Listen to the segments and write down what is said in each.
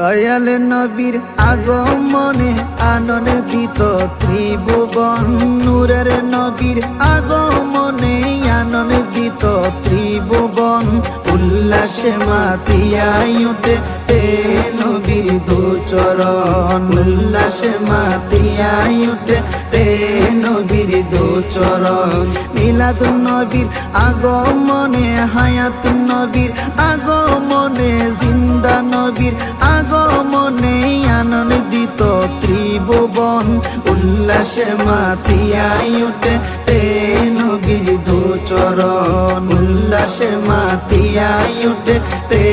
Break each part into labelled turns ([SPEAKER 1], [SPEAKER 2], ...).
[SPEAKER 1] দয়াল নবীর আগমনে আনন্দিত ত্রিভুবন, নূরের নবীর আগমনে আনন্দিত ত্রিভুবন। উল্লাসে মাতিয়াই উঠে পে নবীর দুচরণ, উল্লাসে মাতিয়াই উঠে পে নবীর দুচরণ। মিলাদুন নবীর আগমনে, হায়াতুন নবীর আগমনে, জিন্দা নবীর আগমনে আনন্দিত ত্রিভুবন। উল্লাসে মাতিয়াই উঠে পে নবীর দুচরণ, উল্লাসে মাতিয়াই উঠে পে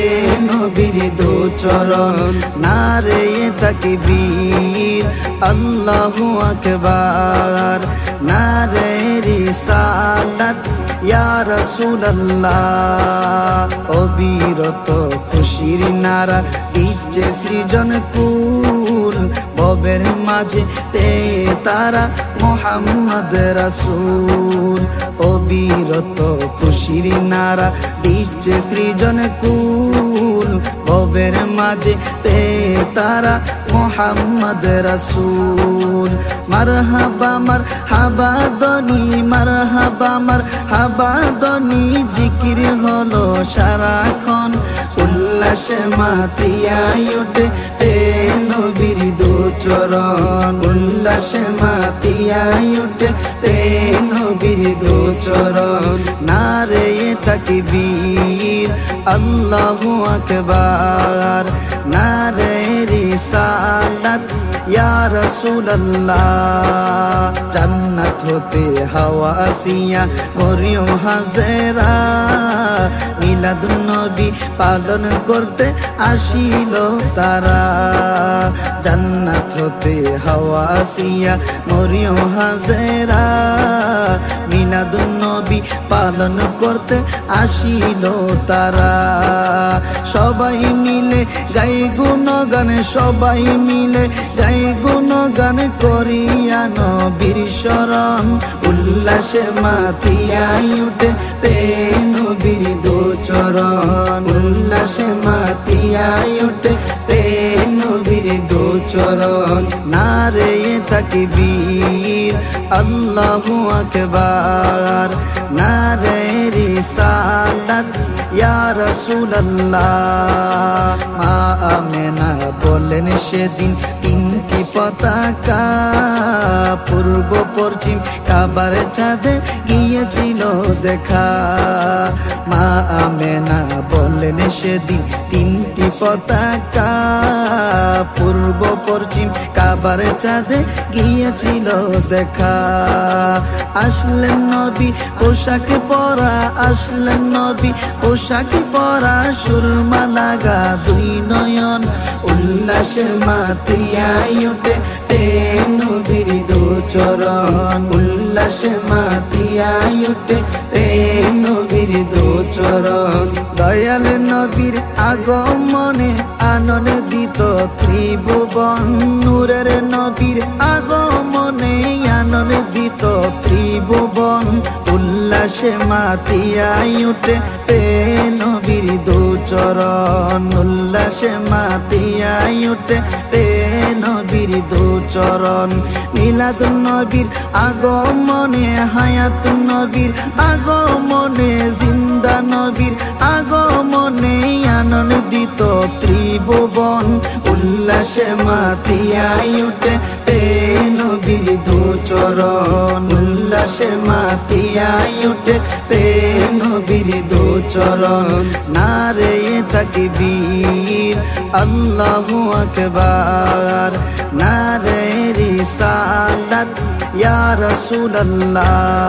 [SPEAKER 1] নবীর দুচরণ। নারে তাকবীর আল্লাহু আকবার, নারে রিসালাত ইয়া রাসূলুল্লাহ। অবিরত খুশির নারা দিচ্ছে সৃজন কুল, ভবের মাঝে পেয়ে তারা মুহাম্মদ রাসূল। অবিরত খুশির নারা দিচ্ছে সৃজন কুল, ভবের মাঝে পেয়ে তারা মুহাম্মদ রাসূল। মারহাবা মারহাবা ধ্বনি, মারহাবা মারহাবা ধ্বনি জিকির হলো সারাক্ষণ। উল্লাসে মাতিয়াই উঠে পে নবীর দুচরণ, উল্লাসে মাতিয়াই উঠে পে নবীর দুচরণ। নারে তাকবীর আল্লাহু আকবার, নারে রিসালাত ইয়া রাসূলুল্লাহ। জান্নাত হতে হাওয়া আসিয়া মরিয়ম হাজেরা, মিলাদুন নবী পালন করতে আসিল তারা। জান্নাত হতে হাওয়া আসিয়া মরিয়ম হাজেরা, মিলাদুন নবী পালন করতে আসিল তারা। সবাই মিলে গাই গুণগান, সবাই মিলে গাই গুণগান করিয়া নবীর শরণ। উল্লাসে মাতিয়াই উঠে পে নবীর দুচরণ, উল্লাসে মাতিয়াই উঠে পে নবীর দুচরণ। নারে তাকবীর আল্লাহু আকবার, নারে রিসালাত ইয়া রাসূলুল্লাহ। মা আমেনা বলেন সেদিন তিনটি পতাকা, পূর্ব পশ্চিম কাবার চাঁদে গিয়েছিল দেখা। মা আমেনা বলেন সেদিন তিনটি পতাকা, পূর্ব পশ্চিম কাবার চাঁদে গিয়েছিল দেখা। আসলেন নবী পোশাক পরা, আসলেন নবী পোশাক পরা, সুরমা লাগা দুই নয়ন। উল্লাসে মাতিয়াই উঠে পে নবীর দুচরণ, উল্লাসে মাতিয়াই উঠে পে নবীর দুচরণ। দয়াল নবীর আগমনে আনন্দিত ত্রিভুবন, নূরের নবীর আগমনে আনন্দিত ত্রিভুবন। উল্লাসে মাতিয়াই উঠে পে নবীর দুচরণ, উল্লাসে মাতিয়াই উঠে পে নবীর দুচরণ। মিলাদুন নবীর আগমনে, হায়াতুন নবীর আগমনে, জিন্দা নবীর আগমনে আনন্দিত ত্রিভুবন। উল্লাসে মাতিয়াই উঠে পে নবীর দুচরণ, উল্লাসে মাতিয়াই উঠে পে নবীর দুচরণ। নারে তাকবীর আল্লাহু আকবার, নারে রিসালাত ইয়া রাসূলুল্লাহ।